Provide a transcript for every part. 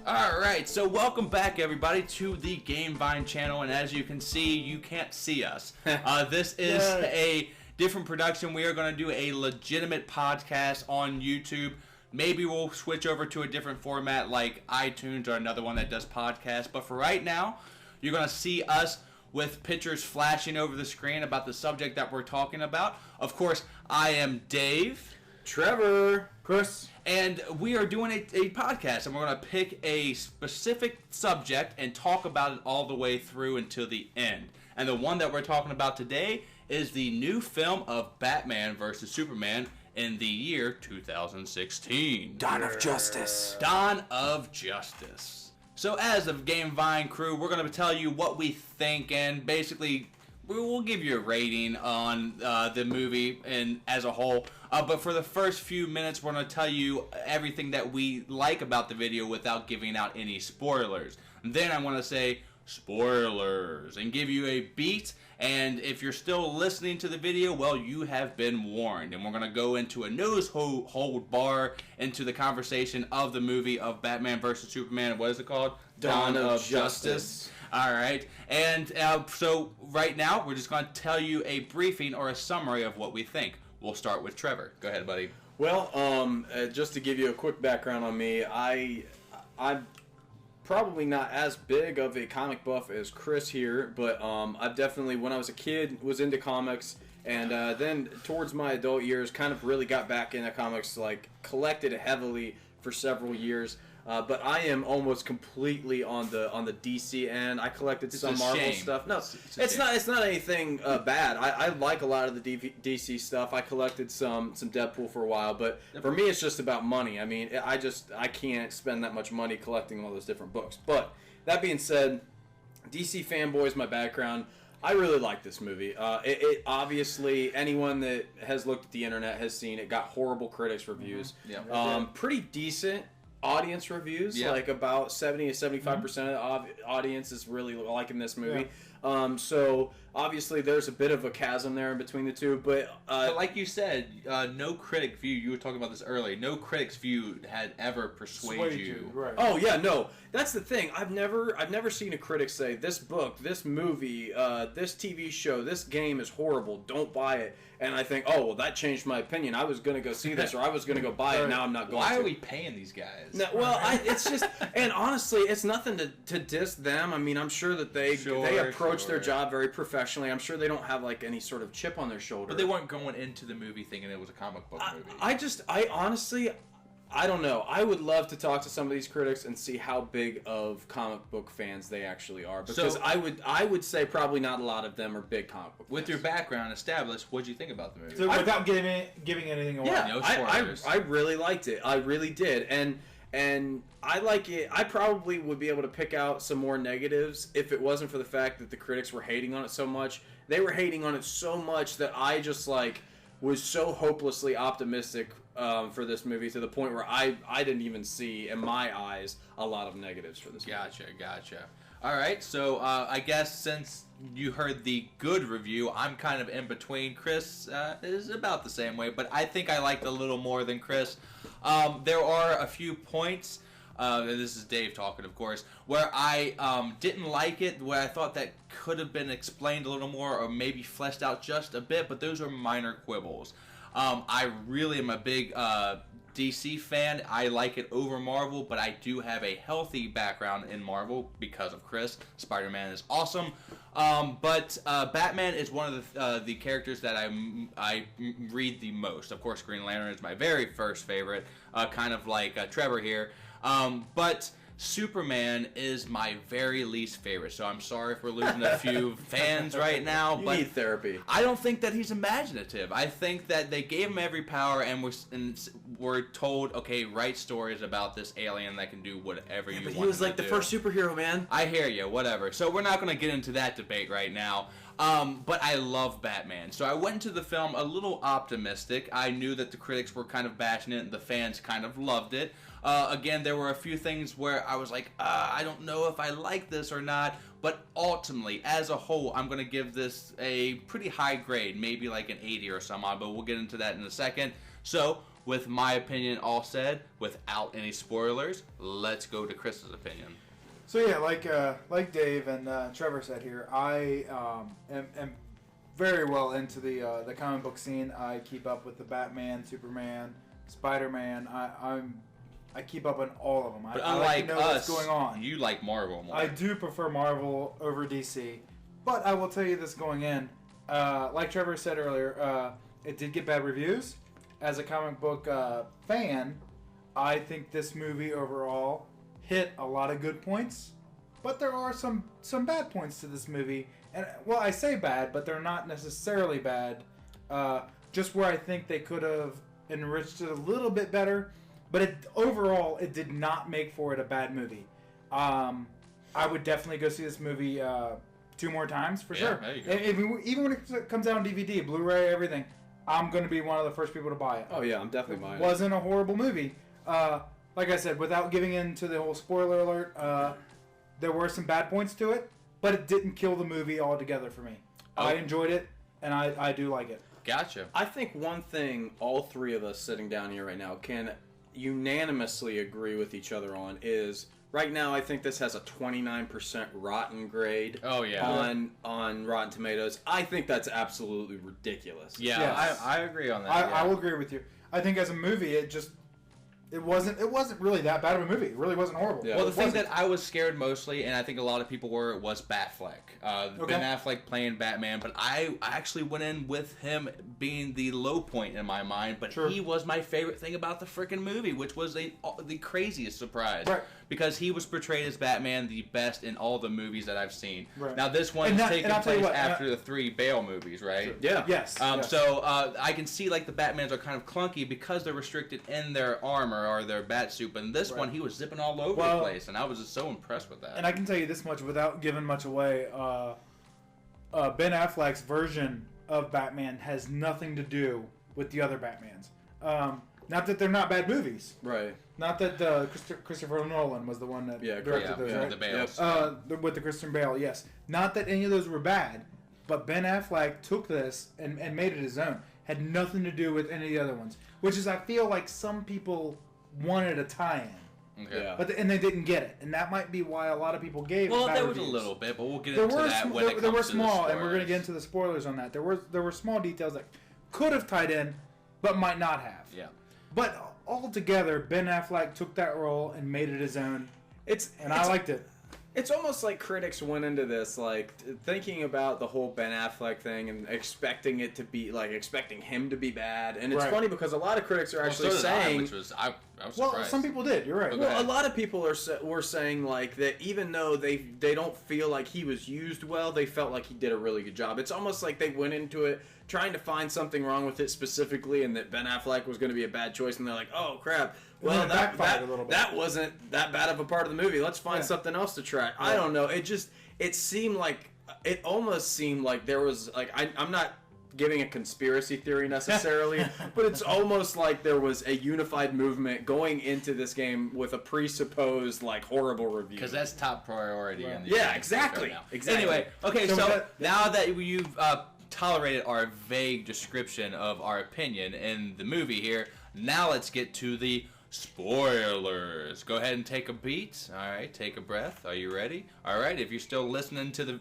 Alright, so welcome back everybody to the Gamevine channel, and as you can see, you can't see us. This is a different production. We are going to do a legitimate podcast on YouTube. Maybe we'll switch over to a different format like iTunes or another one that does podcasts, but for right now, you're going to see us with pictures flashing over the screen about the subject that we're talking about. Of course, I am Dave. Trevor. Chris. And we are doing a podcast, and we're going to pick a specific subject and talk about it all the way through until the end. And the one that we're talking about today is the new film of Batman vs. Superman in the year 2016. Dawn of Justice. Dawn of Justice. So as the Gamevine crew, we're going to tell you what we think, and basically we'll give you a rating on the movie and as a whole. But for the first few minutes, we're going to tell you everything that we like about the video without giving out any spoilers. And then I want to say spoilers and give you a beat. And if you're still listening to the video, well, you have been warned. And we're going to go into a nose hold bar into the conversation of the movie of Batman vs. Superman. What is it called? Dawn of Justice. All right. And so right now, we're just going to tell you a briefing or a summary of what we think. We'll start with Trevor. Go ahead, buddy. Well, just to give you a quick background on me, I'm probably not as big of a comic buff as Chris here, but I've definitely, when I was a kid, was into comics, and then towards my adult years, kind of really got back into comics, like collected heavily for several years. But I am almost completely on the DC end. I collected some Marvel stuff. No, it's not anything bad. I like a lot of the DC stuff. I collected some Deadpool for a while, but for me it's just about money. I mean, I can't spend that much money collecting all those different books. But that being said, DC fanboy is my background. I really like this movie. It obviously, anyone that has looked at the internet has seen it. Got horrible critics reviews. Yeah. Pretty decent audience reviews, like about 70 to 75% of the audience is really liking this movie. So obviously there's a bit of a chasm there in between the two, but like you said, no critic view. You were talking about this earlier. No critic's view had ever persuaded you. Right. Oh yeah, no. That's the thing. I've never seen a critic say this book, this movie, this TV show, this game is horrible. Don't buy it. And I think, oh well, that changed my opinion. I was gonna go see this, or I was gonna go buy it. Now I'm not going. Why are we paying these guys? No, well, it's just, and honestly, it's nothing to diss them. I mean, I'm sure that they approach their job very professionally. I'm sure they don't have like any sort of chip on their shoulder. But they weren't going into the movie thinking it was a comic book movie. I honestly, I don't know. I would love to talk to some of these critics and see how big of comic book fans they actually are. Because I would say probably not a lot of them are big comic book fans. With your background established, what did you think about the movie? So without giving anything away. Yeah, no spoilers. I really liked it. I really did. And I like it. I probably would be able to pick out some more negatives if it wasn't for the fact that the critics were hating on it so much. They were hating on it so much that I just was so hopelessly optimistic for this movie to the point where I didn't even see, in my eyes, a lot of negatives for this movie. Gotcha. All right, so I guess since you heard the good review, I'm kind of in between. Chris is about the same way, but I think I liked it a little more than Chris. There are a few points, this is Dave talking, of course, where I didn't like it, where I thought that could have been explained a little more or maybe fleshed out just a bit, but those are minor quibbles. I really am a big DC fan. I like it over Marvel, but I do have a healthy background in Marvel because of Chris. Spider-Man is awesome. But Batman is one of the characters that I read the most. Of course, Green Lantern is my very first favorite, kind of like Trevor here. But Superman is my very least favorite, so I'm sorry if we're losing a few fans right now. You but need therapy. I don't think that he's imaginative. I think that they gave him every power and we're told, okay, write stories about this alien that can do whatever you want. He was like the first superhero, man. I hear you, whatever. So we're not going to get into that debate right now. But I love Batman. So I went into the film a little optimistic. I knew that the critics were kind of bashing it and the fans kind of loved it. Again, there were a few things where I was like, I don't know if I like this or not. But ultimately, as a whole, I'm going to give this a pretty high grade. Maybe like an 80 or some odd, but we'll get into that in a second. So, with my opinion all said, without any spoilers, let's go to Chris's opinion. So yeah, like Dave and Trevor said here, I am very well into the comic book scene. I keep up with the Batman, Superman, Spider-Man. I keep up on all of them. But I unlike like to know us, what's going on. you like Marvel more. I do prefer Marvel over DC, but I will tell you this going in. Like Trevor said earlier, it did get bad reviews. As a comic book fan, I think this movie overall hit a lot of good points, but there are some bad points to this movie. And well, I say bad, but they're not necessarily bad. Just where I think they could have enriched it a little bit better. But overall, it did not make for it a bad movie. I would definitely go see this movie 2 more times for sure. There you go. Even when it comes out on DVD, Blu-ray, everything, I'm going to be one of the first people to buy it. Oh yeah, I'm definitely buying it. It wasn't a horrible movie. Like I said, without giving into the whole spoiler alert, there were some bad points to it, but it didn't kill the movie altogether for me. Oh. I enjoyed it, and I do like it. Gotcha. I think one thing all 3 of us sitting down here right now can unanimously agree with each other on is right now I think this has a 29% rotten grade. Oh yeah. On Rotten Tomatoes. I think that's absolutely ridiculous. Yeah, Yes. I agree on that. I will agree with you. I think as a movie, it wasn't really that bad of a movie. It really wasn't horrible. Yeah. Well, the It thing wasn't. that I was scared mostly, and I think a lot of people were, was Batfleck. Okay. Ben Affleck playing Batman, but I actually went in with him being the low point in my mind, but Sure. he was my favorite thing about the freaking movie, which was the craziest surprise. Right. Because he was portrayed as Batman the best in all the movies that I've seen. Right. Now, this one And is that- taking and I'll tell you place what, after the 3 Bale movies, right? Sure. Yeah. Yes. Yes. So I can see like the Batmans are kind of clunky because they're restricted in their armor or their bat suit. But in this one, he was zipping all over the place, and I was just so impressed with that. And I can tell you this much without giving much away. Ben Affleck's version of Batman has nothing to do with the other Batmans. Not that they're not bad movies. Right. Not that Christopher Nolan was the one that directed those, right? the Bales. With the Christian Bale, yes. Not that any of those were bad, but Ben Affleck took this and made it his own. Had nothing to do with any of the other ones. Which is, I feel like some people wanted a tie-in. Okay. Yeah. But and they didn't get it. And that might be why a lot of people gave Well, it bad there was reviews. a little bit, but we'll get There into were that when it comes there were to small, the and we're going to get into the spoilers on that. There were small details that could have tied in, but might not have. Yeah. But altogether, Ben Affleck took that role and made it his own, I liked it. It's almost like critics went into this like thinking about the whole Ben Affleck thing and expecting it to be like expecting him to be bad. And it's Right. funny because a lot of critics are actually saying, which was I was Well, surprised. some people did. You're right. Okay. well, a lot of people were saying like that even though they don't feel like he was used well, they felt like he did a really good job. It's almost like they went into it trying to find something wrong with it specifically, and that Ben Affleck was going to be a bad choice, and they're like, oh crap. Well, And then it backfired a little bit. that wasn't that bad of a part of the movie. Let's find something else to try. I don't know. It almost seemed like there was like I'm not giving a conspiracy theory necessarily, but it's almost like there was a unified movement going into this game with a presupposed like horrible review. Because that's top priority in the Yeah, United exactly. States right now. Exactly. Anyway, okay, So so now that you've tolerated our vague description of our opinion in the movie here, now let's get to the spoilers. Go ahead and take a beat. All right, take a breath. Are you ready? All right, if you're still listening to the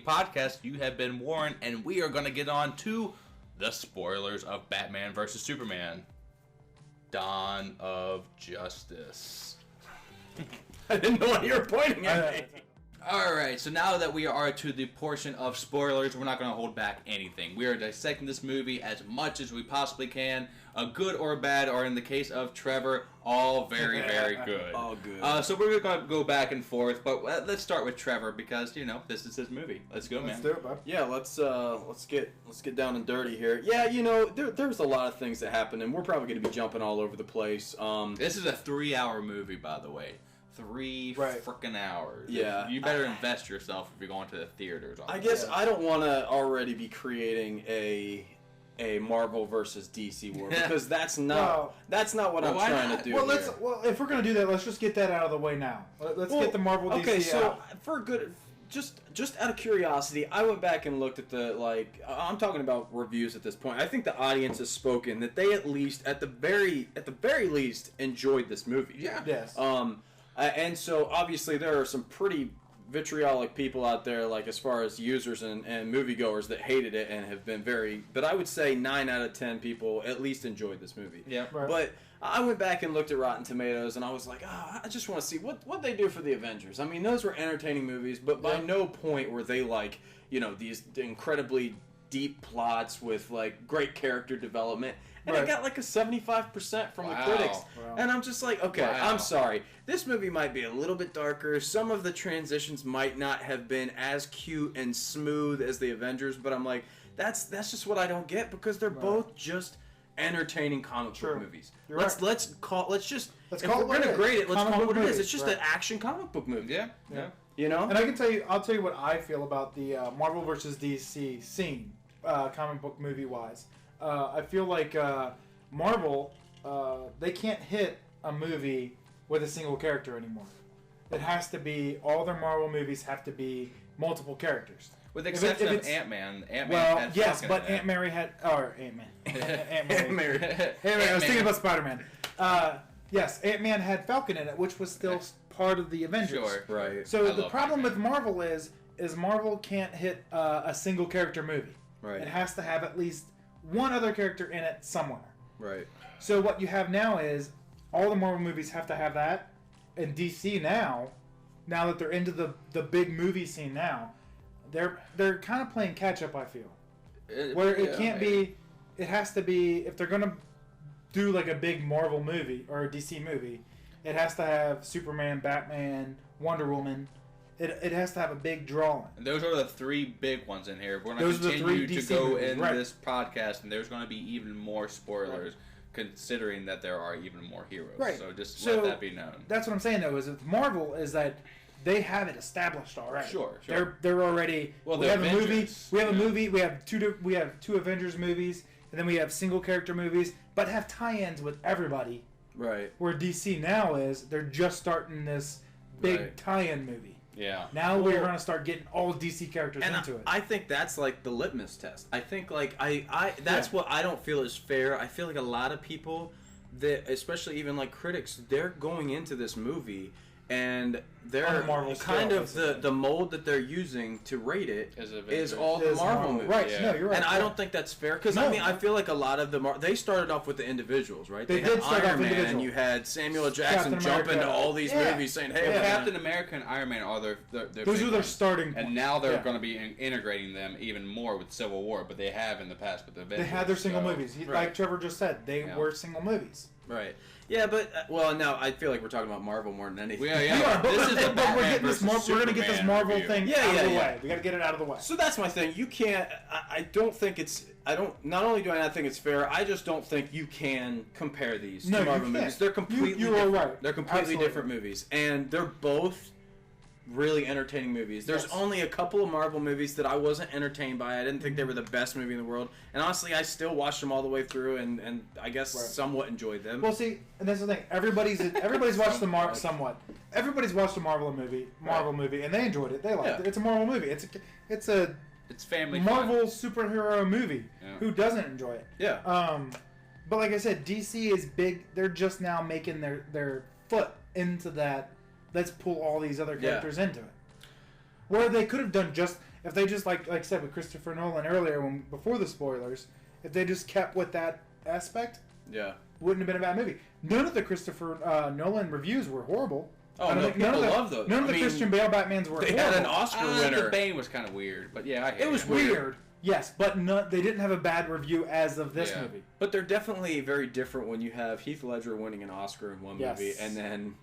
podcast, you have been warned, and we are going to get on to the spoilers of Batman vs. Superman: Dawn of Justice. I didn't know what you were pointing at me. Alright, so now that we are to the portion of spoilers, we're not going to hold back anything. We are dissecting this movie as much as we possibly can, good or bad, or in the case of Trevor, all very, very good. All good. So we're going to go back and forth, but let's start with Trevor because, you know, this is his movie. Let's go, man. Let's do it, bud. Yeah, let's get down and dirty here. Yeah, you know, there's a lot of things that happen, and we're probably going to be jumping all over the place. This is a 3-hour movie, by the way. 3 Right. frickin' hours. Yeah. You better invest yourself if you're going to the theaters. I guess I don't want to already be creating a Marvel versus DC war because that's not what I'm why trying not? to do. Well, here. if we're gonna do that, let's just get that out of the way now. Let's get the Marvel DC Okay, so out. just out of curiosity, I went back and looked at I'm talking about reviews at this point. I think the audience has spoken that they at least at the very least enjoyed this movie. Yeah. Yes. And so obviously there are some pretty vitriolic people out there, like as far as users and moviegoers that hated it and have been but I would say 9 out of 10 people at least enjoyed this movie. Yeah. Right. But I went back and looked at Rotten Tomatoes and I was like, I just want to see what they do for the Avengers. I mean, those were entertaining movies, but by no point were they like, these incredibly deep plots with like great character development. And it got like a 75% from the critics. Wow. And I'm just like, okay, I'm sorry. This movie might be a little bit darker. Some of the transitions might not have been as cute and smooth as the Avengers, but I'm like, that's just what I don't get because they're both just entertaining comic book movies. Let's call it we're gonna grade it. Let's call it what it is. It's just right. an action comic book movie. Yeah. And I'll tell you what I feel about the Marvel versus DC scene, comic book movie wise. I feel like Marvel, they can't hit a movie with a single character anymore. It has to be, all their Marvel movies have to be multiple characters. With the exception of Ant-Man. Well, yes, but Ant-Mary had... Or Ant-Man. Ant-Mary. I was thinking about Spider-Man. Yes, Ant-Man had Falcon in it, which was still part of the Avengers. Sure. Right. So the problem with Marvel is Marvel can't hit a single character movie. Right. It has to have at least one other character in it somewhere. Right. So what you have now is all the Marvel movies have to have that, and DC now that they're into the big movie scene now, they're kind of playing catch up. I feel where it can't be. It has to be, if they're gonna do like a big Marvel movie or a DC movie, it has to have Superman, Batman, Wonder Woman. It has to have a big drawing. And those are the 3 big ones in here. We're going to continue to go in this podcast, and there's going to be even more spoilers, considering that there are even more heroes. Right. So just let that be known. That's what I'm saying, though, is with Marvel, is that they have it established already. Sure. They're already. Well, we have Avengers, a movie. We have two Avengers movies, and then we have single character movies, but have tie-ins with everybody. Right. Where DC now is, they're just starting this big tie-in movie. Yeah. Now we're going to start getting all DC characters into it. I think that's like the litmus test. I think like that's what I don't feel is fair. I feel like a lot of people that, especially even like critics, they're going into this movie and they're kind of the mold that they're using to rate it is all the Marvel movies. Right, no, you're right. And I don't think that's fair because I feel like a lot of they started off with the individuals, right? They did start off Iron Man, individual. you had Samuel L. Jackson jump into all these movies saying, "Hey, Captain America and Iron Man are their those are their starting points. And now they're going to be integrating them even more with Civil War, but they have in the past with the Avengers. They had their single movies. Like Trevor just said, they were single movies. Right. Yeah, but now I feel like we're talking about Marvel more than anything. We are, but we're getting this. We're going to get this Marvel thing out of the way. We got to get it out of the way. So that's my thing. You can't. I don't think it's. I don't. Not only do I not think it's fair, I just don't think you can compare these to Marvel movies. They're completely. You are right. They're completely different movies, and they're both really entertaining movies. There's only a couple of Marvel movies that I wasn't entertained by. I didn't think they were the best movie in the world. And honestly, I still watched them all the way through and I guess somewhat enjoyed them. Well, see, and that's the thing. Everybody's watched the somewhat. Everybody's watched a Marvel movie, and they enjoyed it. They liked it. It's a Marvel movie. It's family Marvel superhero movie. Yeah. Who doesn't enjoy it? Yeah. But like I said, DC is big. They're just now making their foot into that. Let's pull all these other characters into it. Where they could have done if they just like I said with Christopher Nolan earlier before the spoilers, if they just kept with that aspect, wouldn't have been a bad movie. None of the Christopher Nolan reviews were horrible. Oh no, people love those. None of the Christian Bale Batmans were. They horrible. had an Oscar winner. The Bane was kind of weird, but it was weird. Yes, but they didn't have a bad review as of this movie. But they're definitely very different when you have Heath Ledger winning an Oscar in one movie and then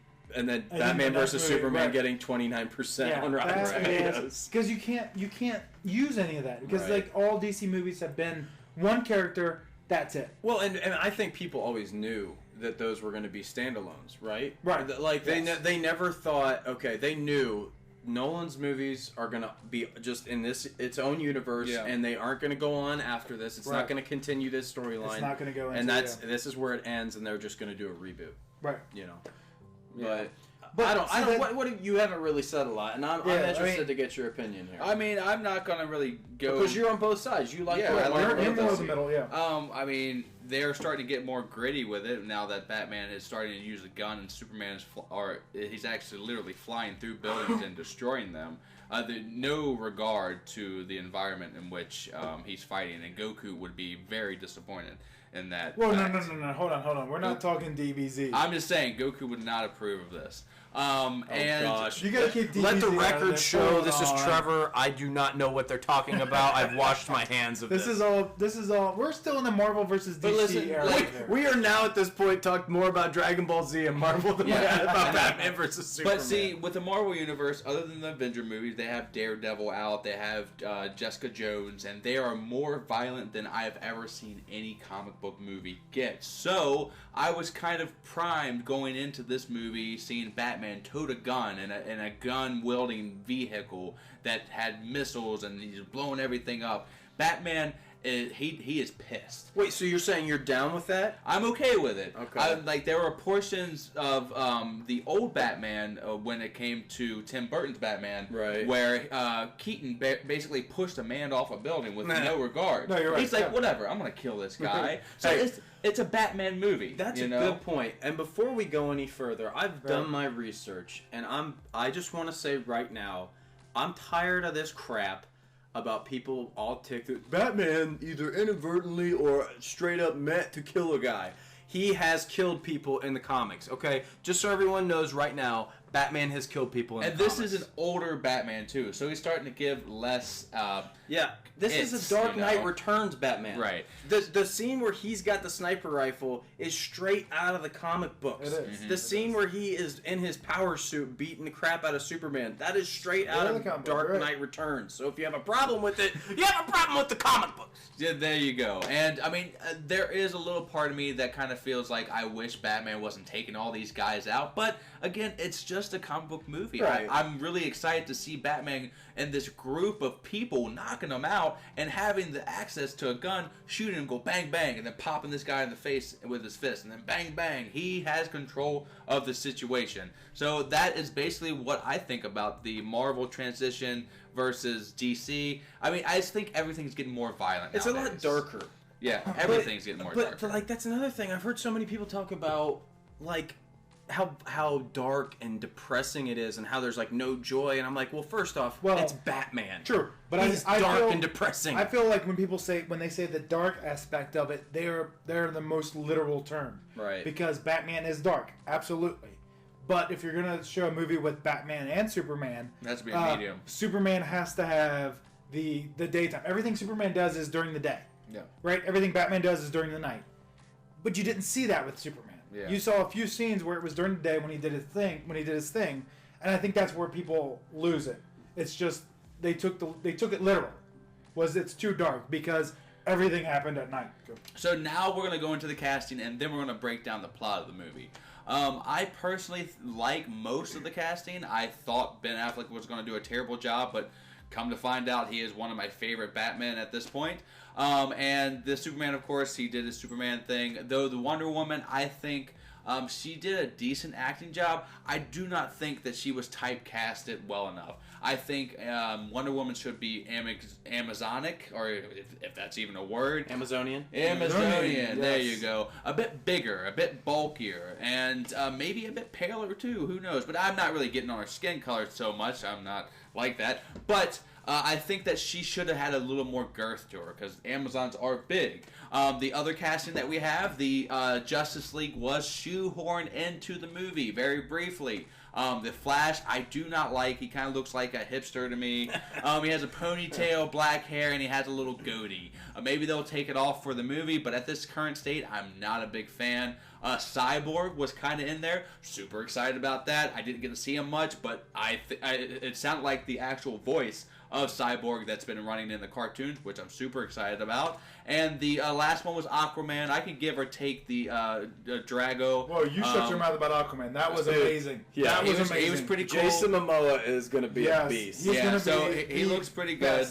Batman vs Superman getting 29% on Rotten Tomatoes. Because you can't use any of that because like all DC movies have been one character. That's it. Well, and I think people always knew that those were going to be standalones, right? Right. Like they never thought. Okay, they knew Nolan's movies are going to be just in its own universe, and they aren't going to go on after this. It's not going to continue this storyline. It's not going to go into. And this is where it ends, and they're just going to do a reboot. Right. You know. But I don't. What you haven't really said a lot, and I'm interested to get your opinion here. I mean, I'm not gonna really go because you're on both sides. You like you're more in the middle, yeah. I mean, they're starting to get more gritty with it now that Batman is starting to use a gun and Superman he's actually literally flying through buildings and destroying them. No regard to the environment in which he's fighting, and Goku would be very disappointed in that. Well, no, hold on. We're not talking DBZ. I'm just saying Goku would not approve of this. Gosh. You gotta keep DBZ. Let the record show this is Trevor. I do not know what they're talking about. I've washed my hands of this. This is all. We're still in the Marvel versus DC era. We are now at this point talking more about Dragon Ball Z and Marvel than about Batman versus Superman. But see, with the Marvel universe, other than the Avenger movies, they have Daredevil out. They have Jessica Jones, and they are more violent than I have ever seen any comic book movie get. So I was kind of primed going into this movie, seeing Batman tote a gun in a gun-wielding vehicle that had missiles and he's blowing everything up. Batman, he is pissed. Wait, so you're saying you're down with that? I'm okay with it. Okay. There were portions of the old Batman when it came to Tim Burton's Batman, right, where Keaton basically pushed a man off a building with no regard. No, you're right. He's like, whatever, I'm gonna kill this guy. So it's a Batman movie. That's a good point. And before we go any further, I've done my research, and I just want to say right now, I'm tired of this crap about people all ticked. Batman either inadvertently or straight up meant to kill a guy. He has killed people in the comics, okay? Just so everyone knows right now, Batman has killed people in the comics. And this is an older Batman, too, so he's starting to give less... This is a Dark Knight Returns Batman. Right. The scene where he's got the sniper rifle is straight out of the comic books. It is. The scene where he is in his power suit beating the crap out of Superman, that is straight out of Dark Knight Returns. So if you have a problem with it, you have a problem with the comic books. Yeah, there you go. And, I mean, there is a little part of me that kind of feels like I wish Batman wasn't taking all these guys out. But, again, it's just a comic book movie. Right. I'm really excited to see Batman and this group of people knocking them out and having the access to a gun, shooting him, go bang, bang, and then popping this guy in the face with his fist, and then bang, bang. He has control of the situation. So that is basically what I think about the Marvel transition versus DC. I mean, I just think everything's getting more violent nowadays. It's a lot darker. Yeah, everything's getting more darker. But, like, that's another thing. I've heard so many people talk about, like, how dark and depressing it is and how there's, like, no joy. And I'm like, well, first off, it's Batman. True. But he's dark and depressing. I feel like when they say the dark aspect of it, they're the most literal term. Right. Because Batman is dark. Absolutely. But if you're going to show a movie with Batman and Superman... It has to be a medium. Superman has to have the daytime. Everything Superman does is during the day. Yeah. Right? Everything Batman does is during the night. But you didn't see that with Superman. Yeah. You saw a few scenes where it was during the day when he did his thing, and I think that's where people lose it. It's just they took it literal. It's too dark because everything happened at night. So now we're going to go into the casting, and then we're going to break down the plot of the movie. I personally like most of the casting. I thought Ben Affleck was going to do a terrible job, but come to find out, he is one of my favorite Batman at this point. And the Superman, of course, he did his Superman thing. Though the Wonder Woman, I think she did a decent acting job. I do not think that she was typecasted well enough. I think Wonder Woman should be Amazonic, or if that's even a word. Amazonian. Yes. There you go. A bit bigger, a bit bulkier, and maybe a bit paler too. Who knows? But I'm not really getting on her skin color so much. I'm not like that. But I think that she should have had a little more girth to her because Amazons are big. The other casting that we have, the Justice League was shoehorned into the movie very briefly. The Flash, I do not like. He kind of looks like a hipster to me. He has a ponytail, black hair, and he has a little goatee. Maybe they'll take it off for the movie, but at this current state, I'm not a big fan. Cyborg was kind of in there. Super excited about that. I didn't get to see him much, but it sounded like the actual voice of Cyborg that's been running in the cartoons, which I'm super excited about. And the last one was Aquaman. I can give or take the Drago. Whoa, you shut your mouth about Aquaman. That was amazing. Yeah, that was amazing. He was pretty cool. Jason Momoa is going to be a beast. He looks pretty good.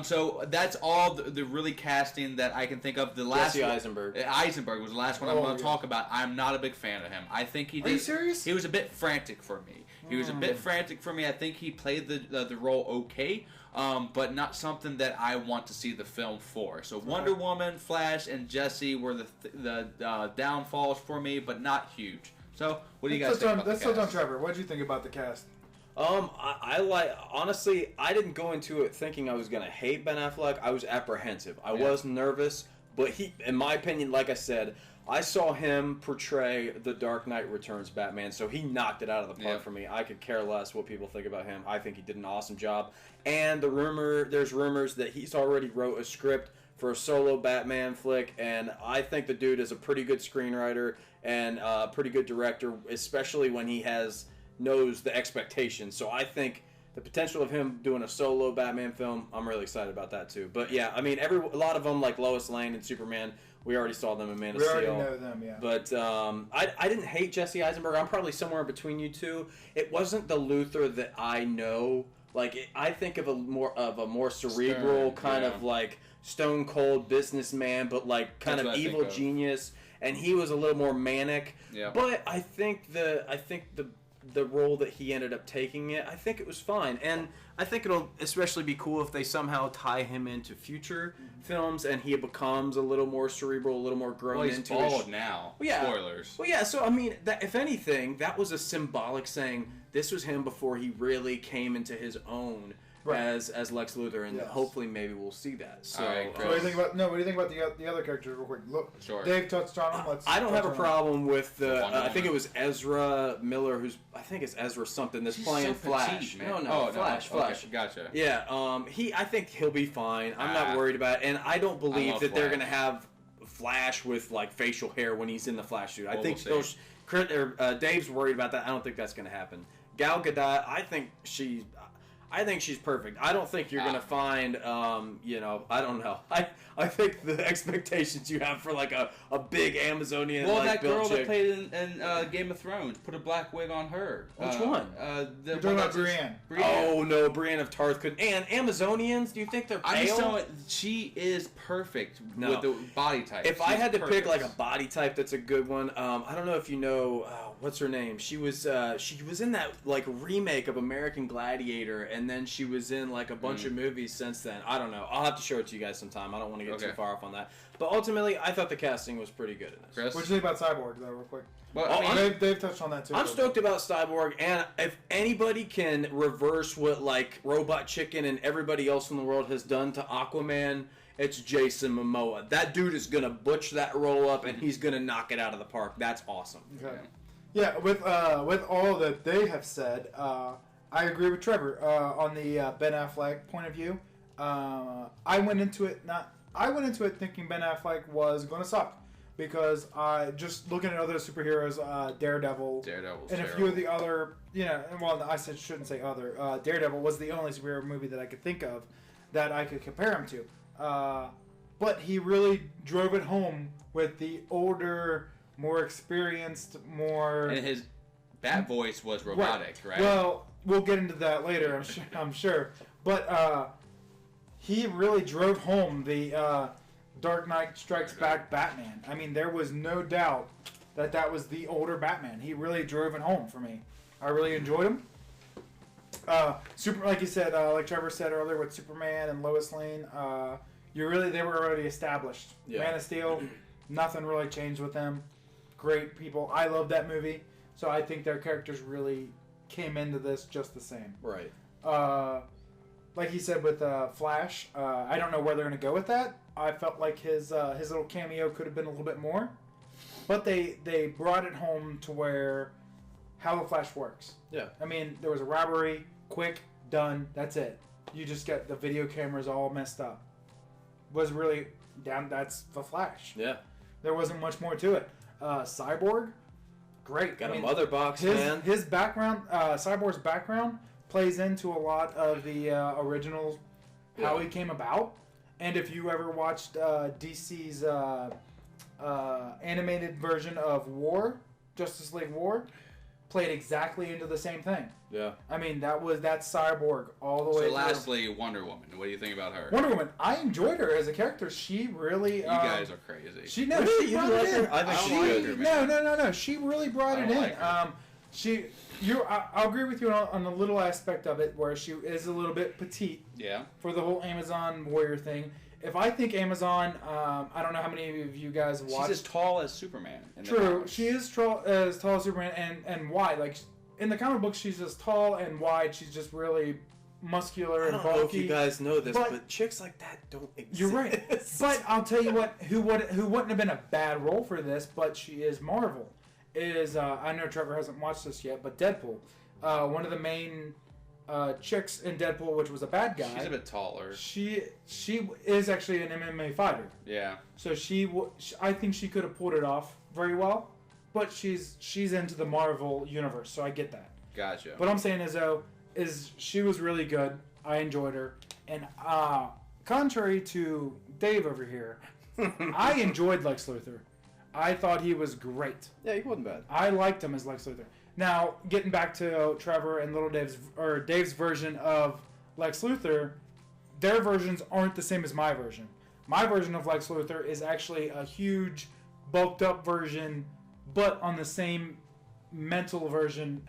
So that's all the really casting that I can think of. The last Jesse Eisenberg. Eisenberg was the last one I'm going to talk about. I'm not a big fan of him. I think he did. Are you serious? He was a bit frantic for me. I think he played the role okay, but not something that I want to see the film for. So Wonder Woman, Flash, and Jesse were the downfalls for me, but not huge. So what do you guys think about the cast? Let's touch on Trevor. What did you think about the cast? Honestly, I didn't go into it thinking I was going to hate Ben Affleck. I was apprehensive. I was nervous, but he, in my opinion, like I said, I saw him portray the Dark Knight Returns Batman, so he knocked it out of the park for me. I could care less what people think about him. I think he did an awesome job. And there's rumors that he's already wrote a script for a solo Batman flick, and I think the dude is a pretty good screenwriter and a pretty good director, especially when he knows the expectations. So I think the potential of him doing a solo Batman film, I'm really excited about that too. But yeah, I mean, a lot of them, like Lois Lane and Superman, we already saw them in Man of Steel. We already know them, yeah. But I didn't hate Jesse Eisenberg. I'm probably somewhere between you two. It wasn't the Luthor that I know. Like, I think of a more cerebral kind of like stone cold businessman, but like kind of evil genius. And he was a little more manic. Yeah. But I think the role that he ended up taking I think it was fine. And I think it'll especially be cool if they somehow tie him into future films and he becomes a little more cerebral, a little more grown into he's bald now. Well, yeah. Spoilers. Well, yeah, so I mean, if anything, that was a symbolic saying this was him before he really came into his own. Right. As Lex Luthor, and hopefully maybe we'll see that. So, what do you think about the other characters real quick? Look, sure. Dave touched on them. I don't have a problem with the. I think it was Ezra Miller, I think it's Ezra something that's playing Flash. Man. Flash. Okay, gotcha. Yeah, I think he'll be fine. I'm not worried about it, and I don't believe that they're gonna have Flash with like facial hair when he's in the Flash suit. I think Dave's worried about that. I don't think that's gonna happen. Gal Gadot, I think she's perfect. I don't think you're going to find, I don't know. I think the expectations you have for like a big Amazonian that girl that played in Game of Thrones, put a black wig on her. Which one? You're talking about Brienne. Oh, no, Brienne of Tarth couldn't. And Amazonians, do you think they're pale? I'm just telling she is perfect with the body type. If I had to pick like a body type that's a good one, I don't know if you know, what's her name? She was in that like remake of American Gladiator, and then she was in like a bunch of movies since then. I don't know. I'll have to show it to you guys sometime. I don't want to get too far off on that. But ultimately, I thought the casting was pretty good in this. Chris? What do you think about Cyborg, though, real quick? Well, Dave touched on that, too. I'm stoked about Cyborg, and if anybody can reverse what, like, Robot Chicken and everybody else in the world has done to Aquaman, it's Jason Momoa. That dude is going to butch that role up, and he's going to knock it out of the park. That's awesome. Okay. Yeah, with all that they have said, I agree with Trevor on the Ben Affleck point of view. I went into it thinking Ben Affleck was going to suck because just looking at other superheroes, Daredevil's and a few of the other, shouldn't say other. Daredevil was the only superhero movie that I could think of that I could compare him to. But he really drove it home with the older, more experienced, more. And his bat voice was robotic, right? Well, we'll get into that later, I'm sure. But he really drove home the Dark Knight Strikes Back Batman. I mean, there was no doubt that was the older Batman. He really drove it home for me. I really enjoyed him. Like you said, like Trevor said earlier with Superman and Lois Lane, they were already established. Yeah. Man of Steel, nothing really changed with them. Great people. I love that movie. So I think their characters really came into this just the same. Right. Like he said with Flash, I don't know where they're going to go with that. I felt like his little cameo could have been a little bit more. But they brought it home to where how the Flash works. Yeah. I mean, there was a robbery, quick, done, that's it. You just get the video cameras all messed up. Was really down. That's the Flash. Yeah. There wasn't much more to it. Cyborg, great. Got a mother box, man. His background, Cyborg's background plays into a lot of the original, how he came about. And if you ever watched DC's animated version of Justice League War, played exactly into the same thing. Yeah. I mean, that's Cyborg all the way through. So lastly, Wonder Woman. What do you think about her? Wonder Woman, I enjoyed her as a character. She really... You guys are crazy. She Really? she You brought like it in. her? I think she she's good. No. She really brought I it don't in. like her. I'll agree with you on the little aspect of it where she is a little bit petite Yeah. for the whole Amazon warrior thing. If I think Amazon, I don't know how many of you guys watch. She's as tall as Superman. In the True, comics. she is as tall as Superman and wide. Like in the comic books, she's as tall and wide. She's just really muscular I and don't bulky. know if you guys know this, but- but chicks like that don't exist. You're right, but I'll tell you what, who wouldn't have been a bad role for this, but she is Marvel. Is I know Trevor hasn't watched this yet, but Deadpool, one of the main chicks in Deadpool, which was a bad guy. She's a bit taller. She is actually an MMA fighter, Yeah. so I think she could have pulled it off very well, but she's into the Marvel universe, so I get that. Gotcha. What I'm saying is she was really good. I enjoyed her, and contrary to Dave over here, I enjoyed Lex Luthor. I thought he was great. Yeah, he wasn't bad. I liked him as Lex Luthor. Now, getting back to Trevor and Dave's version of Lex Luthor, their versions aren't the same as my version. My version of Lex Luthor is actually a huge, bulked up version, but on the same mental version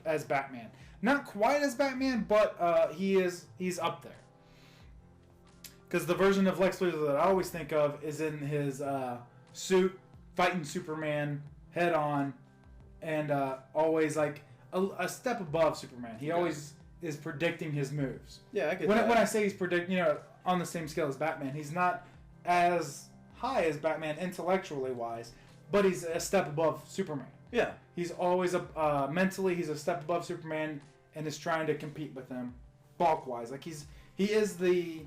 as Batman. Not quite as Batman, but he's up there. Because the version of Lex Luthor that I always think of is in his suit, fighting Superman head on, and always like a step above Superman. He always is predicting his moves. Yeah, I get When that. I say he's predicting, on the same scale as Batman, he's not as high as Batman intellectually wise, but he's a step above Superman. Yeah. He's always mentally he's a step above Superman and is trying to compete with him, bulk wise. Like he is the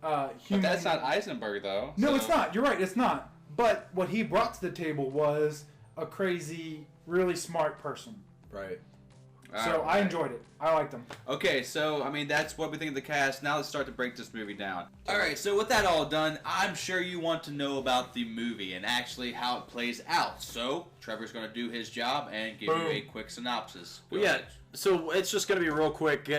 human. But that's not Eisenberg, though. No, so- it's not. You're right. It's not. But what he brought to the table was a crazy, really smart person. Right. So Alright. I enjoyed it. I liked him. Okay, so, I mean, that's what we think of the cast. Now let's start to break this movie down. Alright, so with that all done, I'm sure you want to know about the movie and actually how it plays out. So, Trevor's going to do his job and give you a quick synopsis. Go Well, yeah, ahead. so it's just going to be real quick,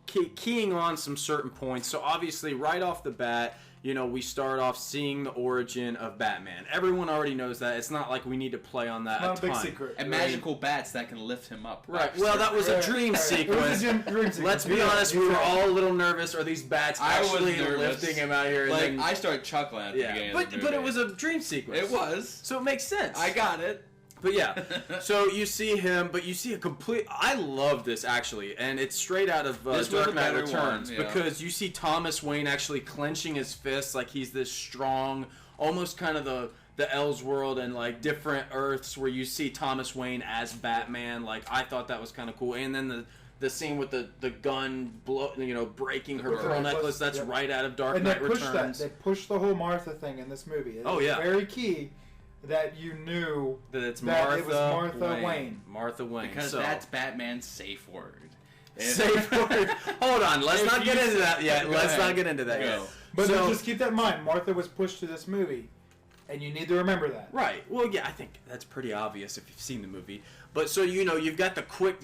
keying on some certain points. So obviously, right off the bat, we start off seeing the origin of Batman. Everyone already knows that. It's not like we need to play on that Not a big ton. secret. And magical bats that can lift him up. Right. Well, that was a dream sequence. It was a dream sequence. Let's be honest, we were all a little nervous. Are these bats I was actually nervous. lifting him out here? Like, And then, I started chuckling at the beginning of the movie. but it was a dream sequence. It was. So it makes sense. I got it. But yeah, so you see him, but you see a complete... I love this, actually, and it's straight out of This was Dark a Knight better Returns, one, yeah. because you see Thomas Wayne actually clenching his fists like he's this strong, almost kind of the Elseworld and, like, different Earths where you see Thomas Wayne as Batman. Like, I thought that was kind of cool. And then the scene with the gun breaking her pearl necklace, that's Yep. right out of Dark And Knight they pushed Returns. They pushed the whole Martha thing in this movie. Oh, yeah. Very key that you knew That it's that Martha, it was Martha Wayne. Martha Wayne. Because so. that's Batman's safe word. Safe word. Hold on, let's If not get you- into that yet. Go Let's ahead. not get into that Go. yet. But So- just keep that in mind. Martha was pushed to this movie, and you need to remember that. Right. Well, yeah, I think that's pretty obvious if you've seen the movie. But so you've got the quick,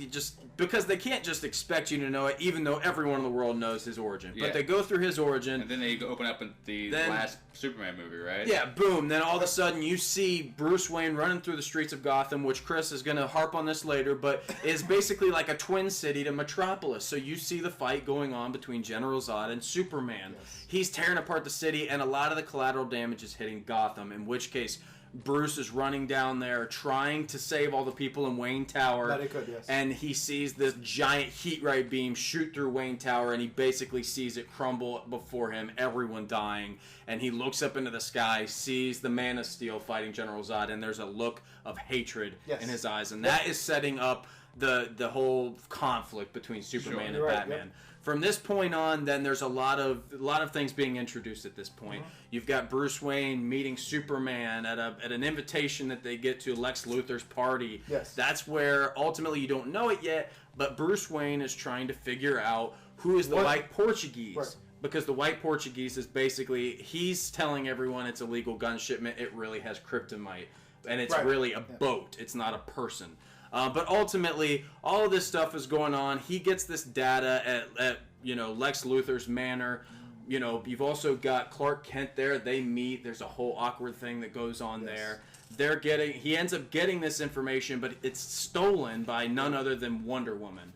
because they can't just expect you to know it, even though everyone in the world knows his origin. Yeah. But they go through his origin. And then they open up in the Then- last Superman movie, right? Yeah, boom. Then all of a sudden you see Bruce Wayne running through the streets of Gotham, which Chris is going to harp on this later, but is basically like a twin city to Metropolis. So you see the fight going on between General Zod and Superman. Yes. He's tearing apart the city, and a lot of the collateral damage is hitting Gotham, in which case Bruce is running down there trying to save all the people in Wayne Tower. That he could, yes. And he sees this giant heat ray beam shoot through Wayne Tower, and he basically sees it crumble before him, everyone dying. And he looks up into the sky, sees the Man of Steel fighting General Zod, and there's a look of hatred Yes. in his eyes. And that is setting up the whole conflict between Superman and Right, Batman. yep. From this point on, then there's a lot of things being introduced at this point. You've got Bruce Wayne meeting Superman at an invitation that they get to Lex Luthor's party. Yes. That's where ultimately you don't know it yet, but Bruce Wayne is trying to figure out who is the White Portuguese. Right. Because the White Portuguese is basically, he's telling everyone it's a legal gun shipment. It really has kryptonite. And it's really a boat. It's not a person. But ultimately, all of this stuff is going on. He gets this data at Lex Luthor's manor. You know, you've also got Clark Kent there. They meet. There's a whole awkward thing that goes on there. He ends up getting this information, but it's stolen by none other than Wonder Woman.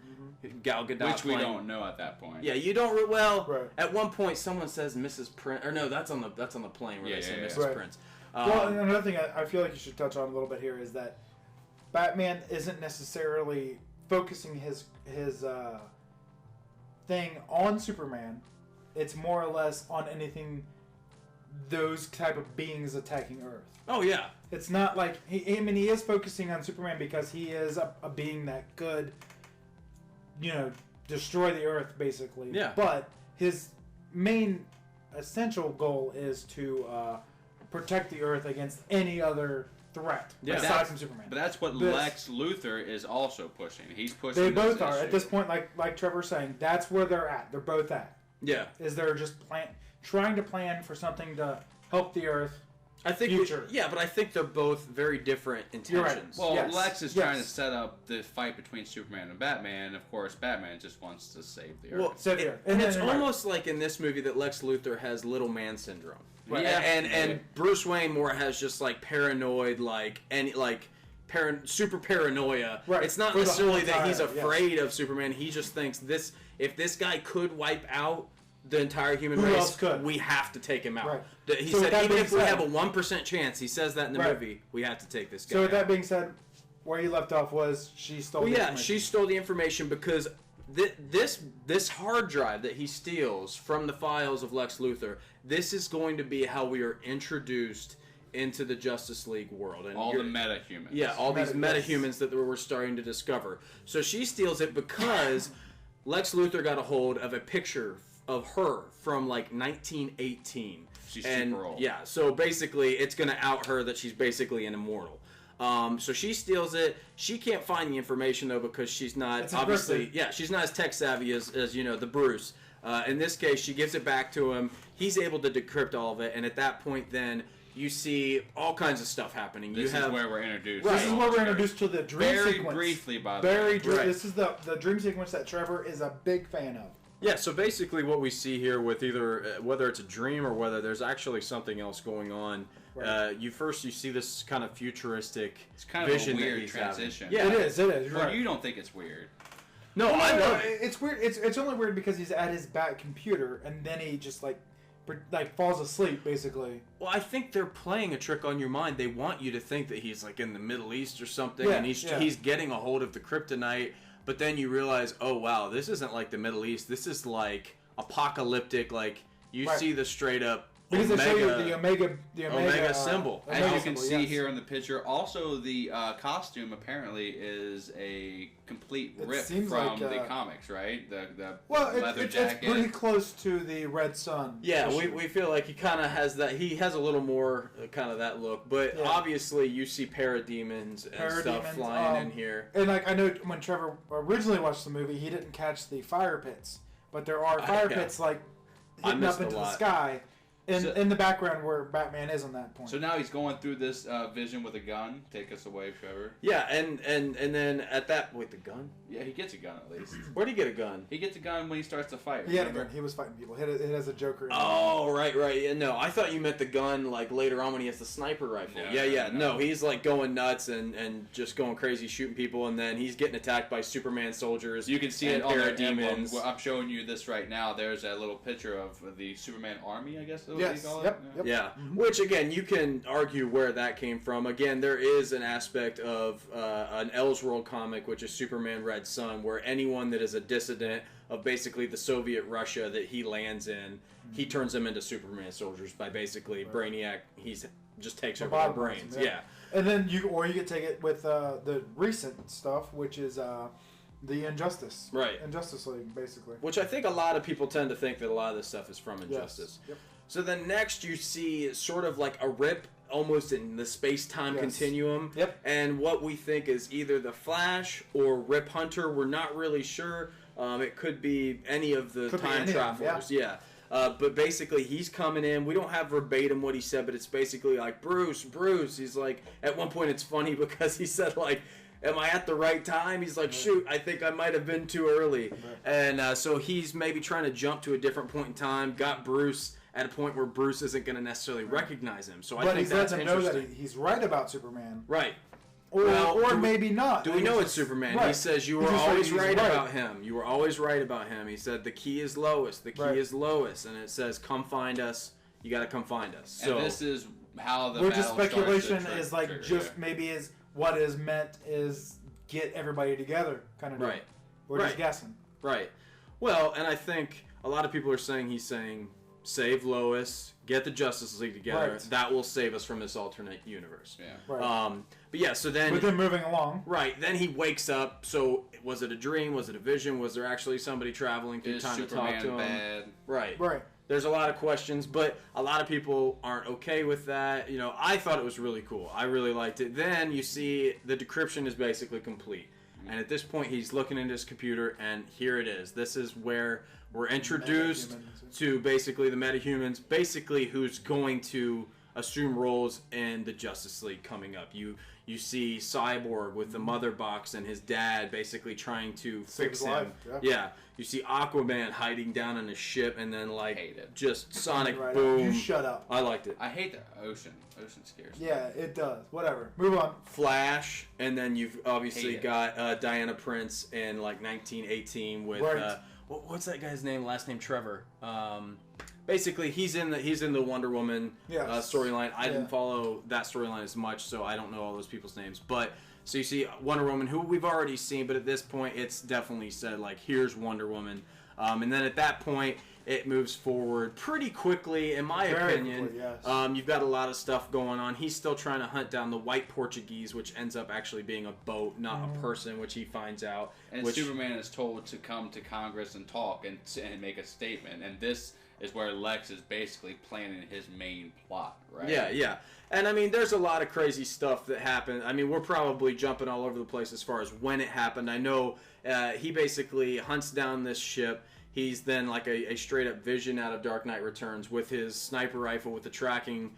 Gal Gadot, which we don't know at that point. Yeah, you don't. At one point, someone says Mrs. Prince, or no, that's on the plane where they say Mrs. Prince. Well, and another thing I feel like you should touch on a little bit here is that Batman isn't necessarily focusing his thing on Superman. It's more or less on anything those type of beings attacking Earth. Oh yeah, it's not like he is focusing on Superman because he is a being that could, destroy the Earth basically. Yeah. But his main essential goal is to protect the Earth against any other threat aside from Superman. But that's what Lex Luthor is also pushing. He's pushing. They both are at this point. Like Trevor's saying, that's where they're at. They're both at. Yeah. Is they're just trying to plan for something to help the Earth. I think future. But I think they're both very different intentions. Right. Well, Lex is trying to set up the fight between Superman and Batman. Of course, Batman just wants to save the Earth. Well, save the Earth. And it's almost like in this movie that Lex Luthor has little man syndrome. Right. Yeah, and Bruce Wayne more has just like paranoid, super paranoia. Right. It's not necessarily that he's afraid of Superman. He just thinks if this guy could wipe out the entire human race, we have to take him out. Right. He said even if we have a 1% chance, he says that in the movie, we have to take this guy out. So with out. that being said, where you left off was she stole the information. She stole the information because this hard drive that he steals from the files of Lex Luthor, this is going to be how we are introduced into the Justice League world. And all the metahumans. Yeah, all these metahumans that we're starting to discover. So she steals it because Lex Luthor got a hold of a picture of her from like 1918. She's super old. Yeah, so basically it's going to out her that she's basically an immortal. So she steals it. She can't find the information though because she's not she's not as tech savvy as the Bruce. In this case, she gives it back to him. He's able to decrypt all of it, and at that point, then you see all kinds of stuff happening. This is where we're introduced. This is where we're introduced to the dream sequence. Very briefly, by the way. This is the dream sequence that Trevor is a big fan of. Yeah, so basically what we see here with either whether it's a dream or whether there's actually something else going on, you see this kind of futuristic it's kind vision of a weird transition. Yeah, it is. Well, you don't think it's weird? No, I love it. It's weird. It's only weird because he's at his back computer and then he just like falls asleep basically. Well, I think they're playing a trick on your mind. They want you to think that he's like in the Middle East or something, and he's getting a hold of the kryptonite. But then you realize, oh wow, this isn't like the Middle East. This is like apocalyptic. Like you see the straight up because they show you the Omega symbol, as you can see here in the picture. Also, the costume apparently is a complete rip from the comics, right? The leather jacket. It's pretty close to the Red Sun. Yeah, we feel like he kind of has that. He has a little more kind of that look, but obviously you see parademons and stuff flying in here. And like I know when Trevor originally watched the movie, he didn't catch the fire pits, but there are fire pits like hitting up into the sky. In the background where Batman is on that point. So now he's going through this vision with a gun. Take us away, Trevor. Yeah, and then at that with the gun. Yeah, he gets a gun at least. Where'd he get a gun? He gets a gun when he starts to fight. He had a gun. He was fighting people. It has a Joker. Oh, right. Yeah, no, I thought you meant the gun like later on when he has the sniper rifle. No, he's like going nuts and just going crazy shooting people, and then he's getting attacked by Superman soldiers. You can see it on their demons. I'm showing you this right now. There's a little picture of the Superman army, I guess. what Yes. you call Yep. it? Yep. Yeah, Mm-hmm. which again, you can argue where that came from. Again, there is an aspect of an Elseworld comic, which is Superman Red Sun, where anyone that is a dissident of basically the Soviet Russia that he lands in, he turns them into Superman soldiers by basically Brainiac. Just takes over their brains. Yeah. And then you could take it with the recent stuff, which is the Injustice. Right. Injustice League, basically. Which I think a lot of people tend to think that a lot of this stuff is from Injustice. Yes. Yep. So then next you see sort of like a rip almost in the space-time continuum. Yep. And what we think is either the Flash or Rip Hunter. We're not really sure. It could be any of the time travelers. Yeah. But basically, he's coming in. We don't have verbatim what he said, but it's basically like, Bruce. He's like, at one point it's funny because he said, like, am I at the right time? He's like, shoot, I think I might have been too early. And so he's maybe trying to jump to a different point in time, got Bruce at a point where Bruce isn't going to necessarily recognize him. So I think that's interesting. But he's letting him know that he's right about Superman. Right. Or maybe not. Do we know it's Superman? Right. He says, you were always right about him. You were always right about him. He said, the key is Lois. The key is Lois. And it says, come find us. You got to come find us. So, and this is how the which is battle speculation starts to is like trigger, just maybe is what is meant is get everybody together kind of deal. Right. We're just guessing. Right. Well, and I think a lot of people are saying he's saying, save Lois, get the Justice League together. Right. That will save us from this alternate universe. Yeah. Right. But yeah, so then... With him moving along. Right. Then he wakes up. So was it a dream? Was it a vision? Was there actually somebody traveling through time Superman to talk to him? bad? Right. Right. There's a lot of questions, but a lot of people aren't okay with that. You know, I thought it was really cool. I really liked it. Then you see the decryption is basically complete. And at this point, he's looking into his computer, and here it is. This is where we're introduced to basically the metahumans, basically who's going to assume roles in the Justice League coming up. You see Cyborg with the mother box and his dad basically trying to fix him. Life, yeah. You see Aquaman hiding down on his ship, and then like just sonic Right. boom. You shut up. I liked it. I hate the ocean. Ocean scares me. Yeah, it does. Whatever. Move on. Flash, and then you've obviously Hate it. got Diana Prince in like 1918 with Right. What's that guy's name? Last name Trevor. Basically, he's in the Wonder Woman Yes. storyline. I didn't follow that storyline as much, so I don't know all those people's names. But so you see Wonder Woman, who we've already seen, but at this point, it's definitely said like, here's Wonder Woman, and then at that point, it moves forward pretty quickly, in my opinion. Quickly, yes. You've got a lot of stuff going on. He's still trying to hunt down the white Portuguese, which ends up actually being a boat, not a person, which he finds out. And Superman is told to come to Congress and talk and make a statement. And this is where Lex is basically planning his main plot, right? Yeah. And I mean, there's a lot of crazy stuff that happened. I mean, we're probably jumping all over the place as far as when it happened. I know he basically hunts down this ship. He's then like a straight-up Vision out of Dark Knight Returns with his sniper rifle with the tracking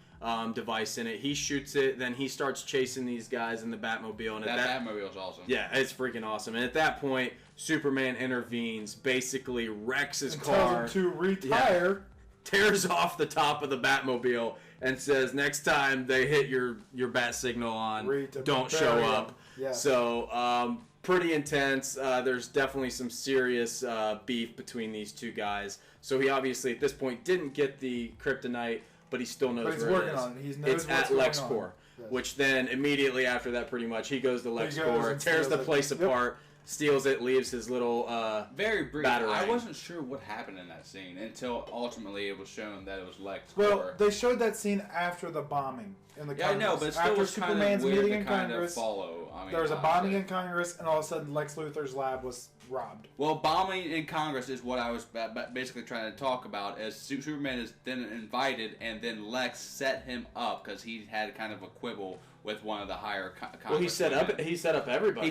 device in it. He shoots it, then he starts chasing these guys in the Batmobile. And that Batmobile is awesome. Yeah, it's freaking awesome. And at that point, Superman intervenes, basically wrecks his And car. tells him to retire. Tears off the top of the Batmobile and says, next time they hit your bat signal on, don't show up. Yeah. So, pretty intense. There's definitely some serious beef between these two guys. So he obviously, at this point, didn't get the kryptonite, but he still knows But he's where working it is. on it. He knows It's what's at going LexCorp, on. Yes. which then immediately after that, pretty much, he goes to goes LexCorp, and tears steals the it. place Yep. apart, steals it, leaves his little Very brief. batarang. I wasn't sure what happened in that scene until ultimately it was shown that it was Lex. Well, they showed that scene after the bombing in the yeah, I Congress. know, but it still after was kind Superman's of weird meeting to in kind Congress, of follow. I mean, there was a honestly. bombing in Congress, and all of a sudden Lex Luthor's lab was robbed. Well, bombing in Congress is what I was basically trying to talk about. As Superman is then invited, and then Lex set him up because he had kind of a quibble with one of the higher Congress. Well, he set up everybody. He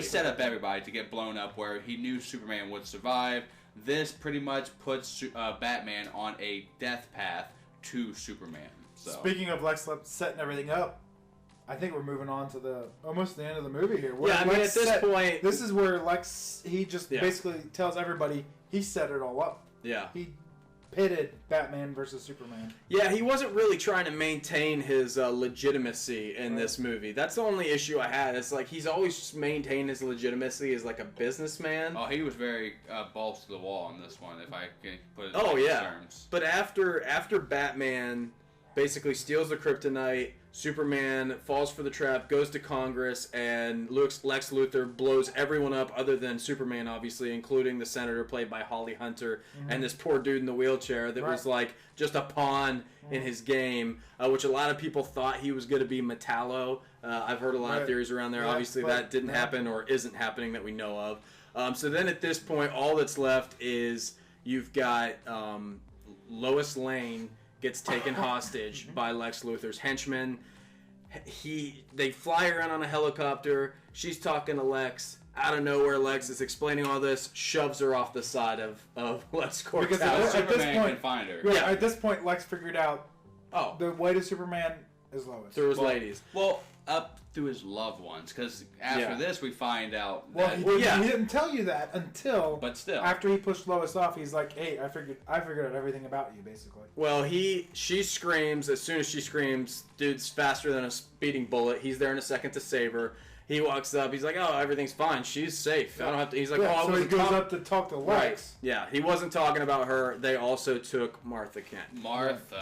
set up everybody to get blown up where he knew Superman would survive. This pretty much puts Batman on a death path to Superman. So. Speaking of Lex setting everything up, I think we're moving on to almost the end of the movie here. Yeah, I mean, at this point... This is where Lex, he just basically tells everybody he set it all up. Yeah. He pitted Batman versus Superman. Yeah, he wasn't really trying to maintain his legitimacy in this movie. That's the only issue I had. It's like he's always just maintained his legitimacy as like a businessman. Oh, he was very balls to the wall on this one, if I can put it Oh in yeah, terms. but after Batman basically steals the kryptonite, Superman falls for the trap, goes to Congress, and Lex Luthor blows everyone up other than Superman, obviously, including the senator played by Holly Hunter, and this poor dude in the wheelchair that was like just a pawn in his game, which a lot of people thought he was going to be Metallo. I've heard a lot of theories around there. Obviously, that didn't happen or isn't happening that we know of. So then at this point, all that's left is you've got Lois Lane gets taken hostage by Lex Luthor's henchmen. They fly around on a helicopter. She's talking to Lex. Out of nowhere, Lex is explaining all this, shoves her off the side of Lex Courthouse. Because at this Superman point, can find her. Yeah, at this point, Lex figured out the way to Superman is Lois. Through his ladies. Well, up through his loved ones, because after this we find out Well, that... he didn't tell you that until But still. after he pushed Lois off. He's like, "Hey, I figured out everything about you, basically." Well, she screams. As soon as she screams, dude's faster than a speeding bullet. He's there in a second to save her. He walks up. He's like, "Oh, everything's fine. She's safe. I don't have to." He's like, Yeah, "Oh, I so he wasn't goes talking-" up to talk to Lex. Right. Yeah, he wasn't talking about her. They also took Martha Kent. Martha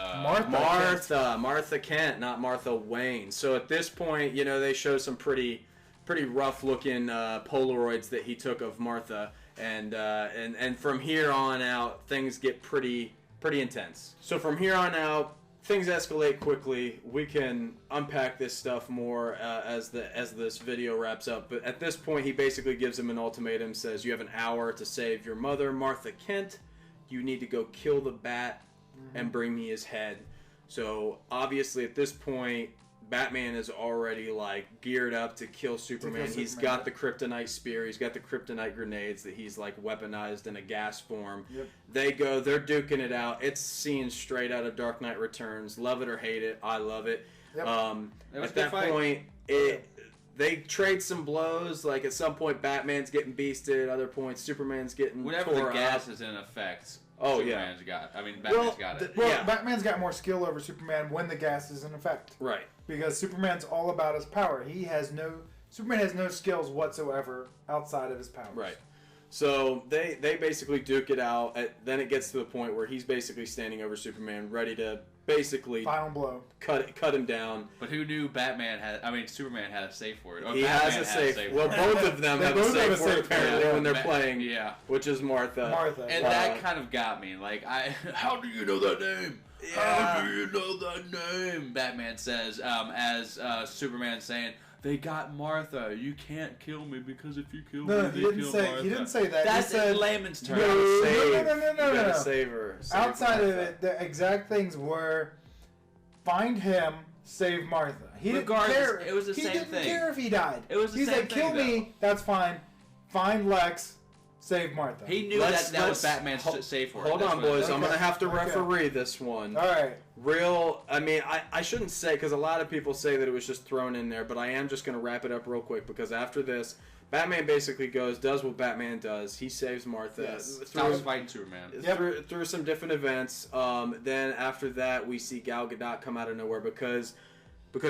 Kent, not Martha Wayne. So at this point, they show some pretty rough looking Polaroids that he took of Martha, and from here on out, things get pretty intense. So from here on out, things escalate quickly. We can unpack this stuff more as this video wraps up. But at this point, he basically gives him an ultimatum. Says, "You have an hour to save your mother, Martha Kent. You need to go kill the Bat and bring me his head." So obviously, at this point, Batman is already like geared up to kill Superman. He's got the kryptonite spear. He's got the kryptonite grenades that he's like weaponized in a gas form. Yep. They're duking it out. It's seen straight out of Dark Knight Returns. Love it or hate it, I love it. Yep. At that point, they trade some blows. Like at some point, Batman's getting beasted. Other points, Superman's getting whenever tore the gas up. is in effect. Oh, Batman's got it. Well, Batman's got more skill over Superman when the gas is in effect. Right. Because Superman's all about his power. Superman has no skills whatsoever outside of his powers. Right. So they basically duke it out. Then it gets to the point where he's basically standing over Superman, ready to basically final blow, cut him down. But who knew Superman had a safe word? Or He Batman has a had safe. Well, both of them have a safe word apparently when they're playing. Yeah. Which is Martha. And that kind of got me. Like, how do you know that name? Yeah. How do you know that name? Batman says, as Superman saying, "They got Martha. You can't kill me because if you kill me, they kill Martha." He didn't say that. That's he said, in layman's terms. No. Gotta save her. Outside of it, the exact things were find him, save Martha. He didn't care. It was the same He didn't thing. care if he died. It was the He same said, "Kill thing, me. That's fine. Find Lex. Save Martha." He knew that was Batman's safe word. Hold on, boys. I'm going to have to Okay. referee this one. All right. I shouldn't say, because a lot of people say that it was just thrown in there, but I am just going to wrap it up real quick, because after this, Batman basically does what Batman does. He saves Martha. Stops fighting Superman. Through some different events. Then after that, we see Gal Gadot come out of nowhere because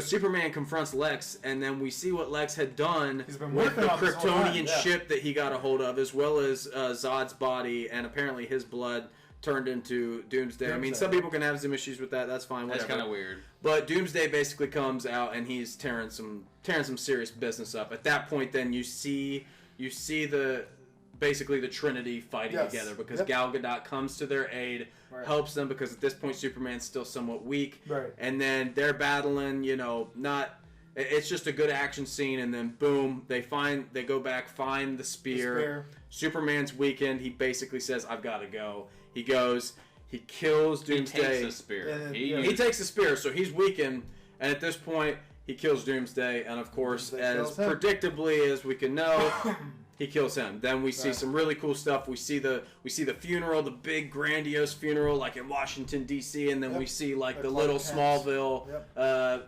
Superman confronts Lex, and then we see what Lex had done with the Kryptonian ship that he got a hold of, as well as Zod's body, and apparently his blood turned into Doomsday. I mean, some people can have some issues with that. That's fine. Whatever. That's kind of weird. But Doomsday basically comes out, and he's tearing some serious business up. At that point, then you see basically the Trinity fighting together, because Gal Gadot comes to their aid, helps them, because at this point Superman's still somewhat weak, and then they're battling. It's just a good action scene, and then boom, they go back, find the spear. Superman's weakened. He basically says, "I've got to go." He goes. He kills Doomsday. He takes the spear. He takes the spear, so he's weakened, and at this point he kills Doomsday, and of course, as predictably as we can know, he kills him. Then we see some really cool stuff. We see the funeral, the big grandiose funeral, like in Washington D.C., and then we see like the little Smallville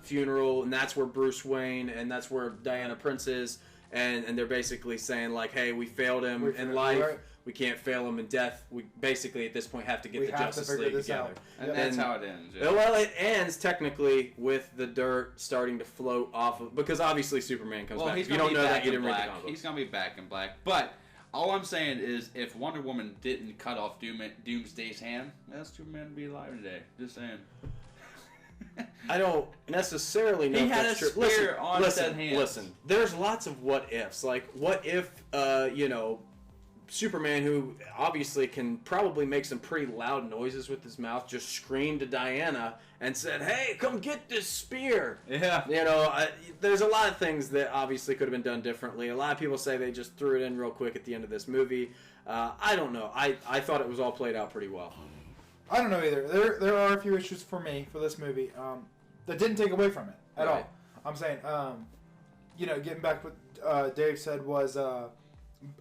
funeral, and that's where Bruce Wayne and that's where Diana Prince is. and they're basically saying like, hey, we failed him in life. Right. We can't fail him in death. We basically at this point have to get the Justice League together. And that's how it ends. Yeah. Well, it ends technically with the dirt starting to float off of, because obviously Superman comes back. If you don't know that, you didn't read the comic books. He's gonna be back in black. But all I'm saying is, if Wonder Woman didn't cut off Doomsday's hand, that's Superman to be alive today. Just saying. I don't necessarily know. He had a spear on his hands. Listen, there's lots of what ifs. Like, what if, Superman, who obviously can probably make some pretty loud noises with his mouth, just screamed to Diana and said, "Hey, come get this spear." Yeah. There's a lot of things that obviously could have been done differently. A lot of people say they just threw it in real quick at the end of this movie. I don't know. I thought it was all played out pretty well. I don't know either. There are a few issues for me for this movie that didn't take away from it at all. I'm saying, getting back to what Dave said was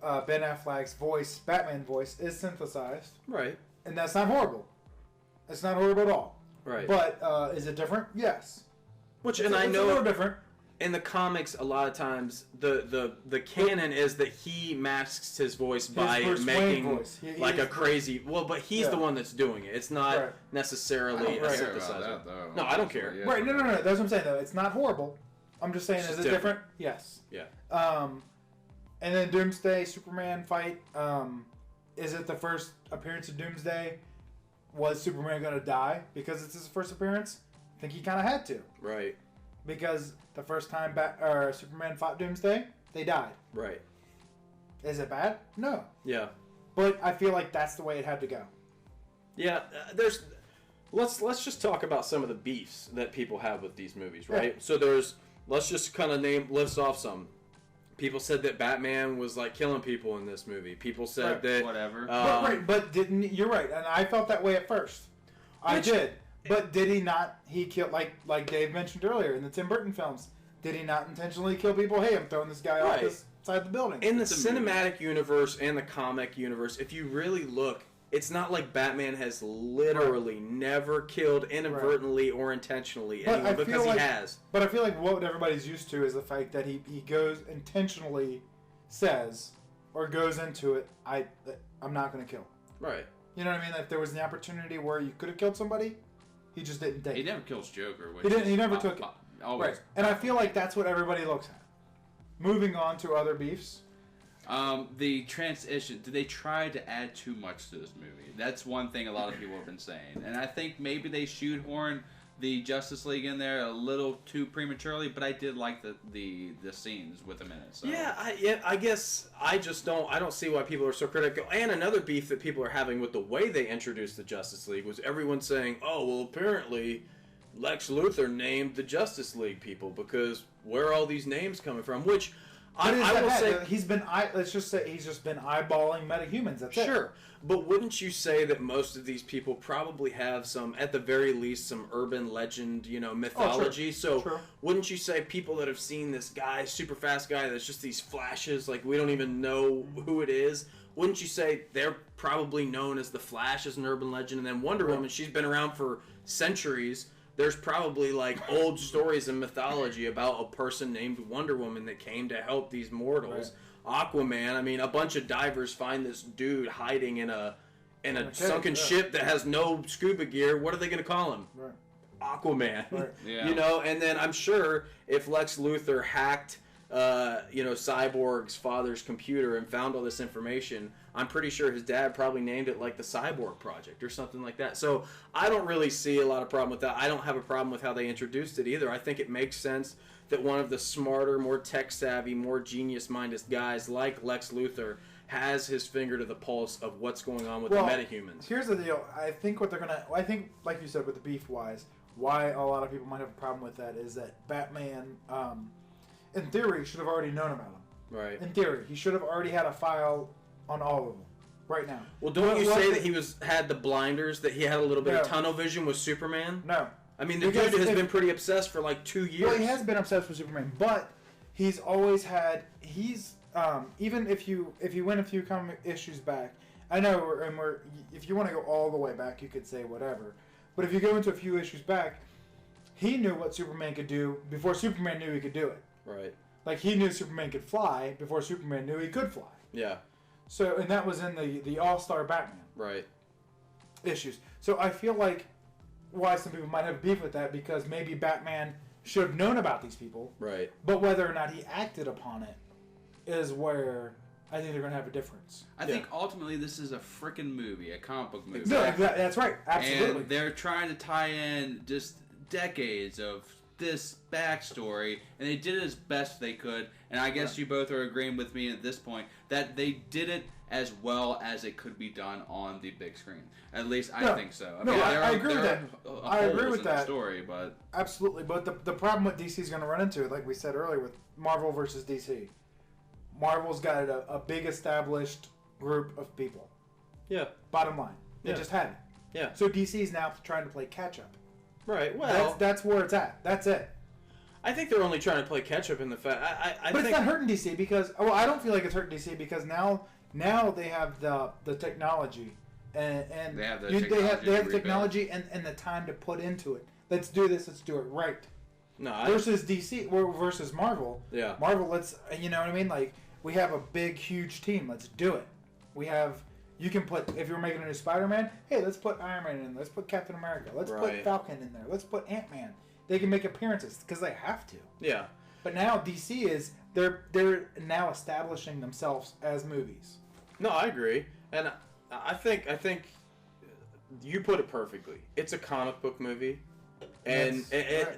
Ben Affleck's voice, Batman voice, is synthesized. Right. And that's not horrible. It's not horrible at all. Right. But is it different? Yes. It's a little different. In the comics, a lot of times the canon is that he masks his voice by making a crazy. Well, but he's the one that's doing it. It's not necessarily a synthesizer. No, I don't care. Right? No. That's what I'm saying though. It's not horrible. I'm just saying, is it different? Yes. Yeah. And then Doomsday Superman fight. Is it the first appearance of Doomsday? Was Superman going to die because it's his first appearance? I think he kind of had to. Right. Because the first time Superman fought Doomsday, they died. Right. Is it bad? No. Yeah. But I feel like that's the way it had to go. Yeah. Let's just talk about some of the beefs that people have with these movies, right? Yeah. So let's just kind of list off some. People said that Batman was like killing people in this movie. People said that whatever. But didn't you're right, and I felt that way at first. I did. But did he not? He killed, like Dave mentioned earlier in the Tim Burton films. Did he not intentionally kill people? Hey, I'm throwing this guy off this side of the building. In the cinematic universe and the comic universe, if you really look, it's not like Batman has literally never killed inadvertently or intentionally anyone, because he has. But I feel like what everybody's used to is the fact that he goes intentionally says or goes into it, I'm not going to kill. Right. You know what I mean? If there was an opportunity where you could have killed somebody, he just didn't take it. He never kills Joker. He never took it. Always. Right. And I feel like that's what everybody looks at. Moving on to other beefs. The transition, did they try to add too much to this movie? That's one thing a lot of people have been saying. And I think maybe they shoehorned the Justice League in there a little too prematurely, but I did like the scenes with them in it. So. Yeah, I guess I don't see why people are so critical. And another beef that people are having with the way they introduced the Justice League was everyone saying, oh, well, apparently Lex Luthor named the Justice League people, because where are all these names coming from? Which I will say let's just say he's just been eyeballing metahumans. That's sure. But wouldn't you say that most of these people probably have some, at the very least, some urban legend, mythology? So wouldn't you say people that have seen this guy, super fast guy, that's just these flashes, like we don't even know who it is? Wouldn't you say they're probably known as the Flash as an urban legend? And then Wonder Woman, she's been around for centuries. There's probably like old stories and mythology about a person named Wonder Woman that came to help these mortals. Right. Aquaman, I mean, a bunch of divers find this dude hiding in a sunken ship that has no scuba gear. What are they going to call him? Right. Aquaman. Right. Yeah. And then I'm sure if Lex Luthor hacked Cyborg's father's computer and found all this information, I'm pretty sure his dad probably named it like the Cyborg Project or something like that. So I don't really see a lot of problem with that. I don't have a problem with how they introduced it either. I think it makes sense that one of the smarter, more tech-savvy, more genius-minded guys like Lex Luthor has his finger to the pulse of what's going on with the metahumans. Here's the deal. I think, like you said, with the beef-wise, why a lot of people might have a problem with that is that Batman, in theory, should have already known about him. Right. In theory. He should have already had a file on all of them right now. Well, don't you say that he had the blinders, that he had a little bit of tunnel vision with Superman? No. I mean, the dude has been pretty obsessed for like 2 years. Well, he has been obsessed with Superman, but he's always had. Even if you went a few comic issues back, I know, if you want to go all the way back, you could say whatever. But if you go into a few issues back, he knew what Superman could do before Superman knew he could do it. Right. Like, he knew Superman could fly before Superman knew he could fly. Yeah. So, and that was in the All-Star Batman Right. issues. So I feel like why some people might have beef with that, because maybe Batman should have known about these people. Right. But whether or not he acted upon it is where I think they're going to have a difference. I think ultimately this is a freaking movie, a comic book movie. No, that's right. Absolutely. And they're trying to tie in just decades of this backstory, and they did it as best they could. And I guess you both are agreeing with me at this point that they did it as well as it could be done on the big screen. At least I think so. I agree with that. I agree with that. Story, but absolutely. But the problem what DC is going to run into, like we said earlier, with Marvel versus DC, Marvel's got a big established group of people. Yeah. Bottom line, they just had it. Yeah. So DC's now trying to play catch up. Right. Well, that's where it's at. That's it. I think they're only trying to play catch up in the fact. But it's not hurting DC because I don't feel like it's hurting DC because now they have the technology and they have the technology and the time to put into it. Let's do this. Let's do it right. No. Versus DC versus Marvel. Yeah. Marvel. You know what I mean? Like, we have a big, huge team. Let's do it. You can put, if you're making a new Spider-Man, hey, let's put Iron Man in there. Let's put Captain America. Let's put Falcon in there. Let's put Ant-Man. They can make appearances because they have to. Yeah. But now DC they're now establishing themselves as movies. No, I agree. And I think you put it perfectly. It's a comic book movie. And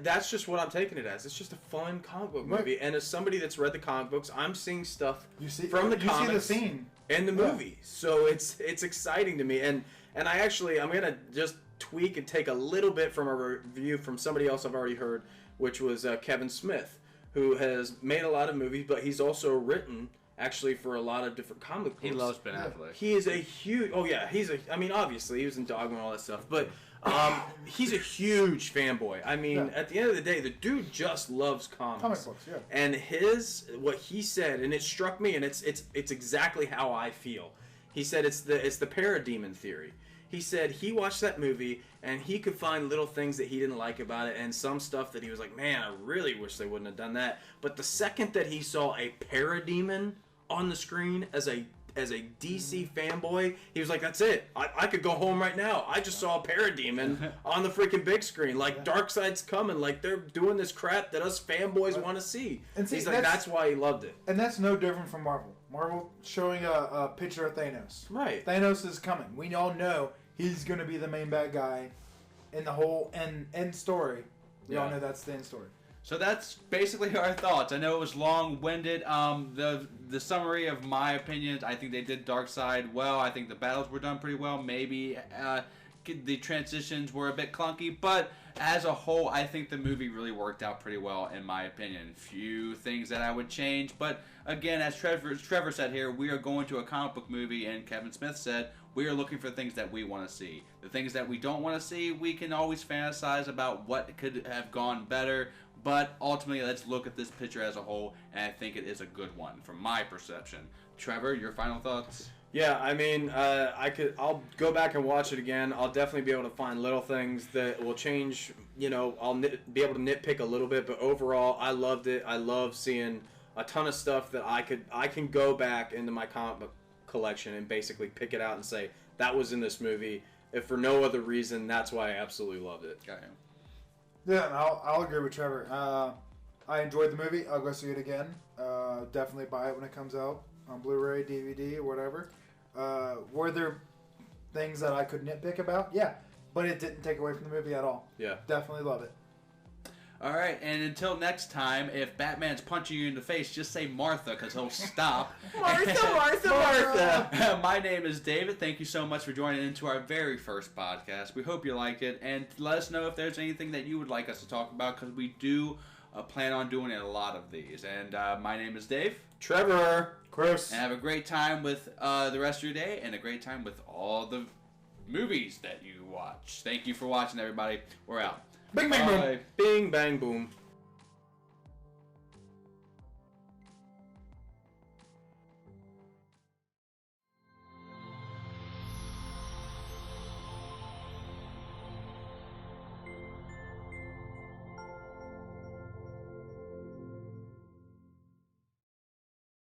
that's just what I'm taking it as. It's just a fun comic book movie. Right. And as somebody that's read the comic books, I'm seeing stuff from the comics see the scene. And the movie. So it's exciting to me. And I'm going to just tweak and take a little bit from a review from somebody else I've already heard, which was Kevin Smith, who has made a lot of movies, but he's also written actually for a lot of different comic books. He loves Ben Affleck. He is a huge... Oh, yeah. Obviously, he was in Dogma and all that stuff. But he's a huge fanboy. I mean, at the end of the day, the dude just loves comics. Comic books, yeah. And what he said, and it struck me, and it's exactly how I feel. He said it's the parademon theory. He said he watched that movie and he could find little things that he didn't like about it and some stuff that he was like, man, I really wish they wouldn't have done that. But the second that he saw a parademon on the screen as a DC fanboy, he was like, that's it. I could go home right now. I just saw a parademon on the freaking big screen. Like, Darkseid's coming. Like, they're doing this crap that us fanboys want to see. And see, he's like, that's why he loved it. And that's no different from Marvel. Marvel showing a picture of Thanos. Right. Thanos is coming. We all know he's going to be the main bad guy in the whole end story. We all know that's the end story. So that's basically our thoughts. I know it was long-winded. The summary of my opinions, I think they did Darkseid well. I think the battles were done pretty well. Maybe the transitions were a bit clunky, but as a whole, I think the movie really worked out pretty well, in my opinion. Few things that I would change, but again, as Trevor said here, we are going to a comic book movie, and Kevin Smith said we are looking for things that we want to see. The things that we don't want to see, we can always fantasize about what could have gone better. But ultimately, let's look at this picture as a whole, and I think it is a good one from my perception. Trevor, your final thoughts? Yeah, I mean, I'll go back and watch it again. I'll definitely be able to find little things that will change. You know, I'll be able to nitpick a little bit, but overall, I loved it. I love seeing a ton of stuff that I can go back into my comic book collection and basically pick it out and say that was in this movie. If for no other reason, that's why I absolutely loved it. Got him. Yeah, I'll agree with Trevor. I enjoyed the movie. I'll go see it again. Definitely buy it when it comes out on Blu-ray, DVD, or whatever. Were there things that I could nitpick about? Yeah, but it didn't take away from the movie at all. Yeah. Definitely love it. All right, and until next time, if Batman's punching you in the face, just say Martha, because he'll stop. Martha! My name is David. Thank you so much for joining into our very first podcast. We hope you like it, and let us know if there's anything that you would like us to talk about, because we do plan on doing a lot of these. And my name is Dave. Trevor. Chris. And have a great time with the rest of your day, and a great time with all the movies that you watch. Thank you for watching, everybody. We're out. Bing, bang, boom. Bing, bang, boom.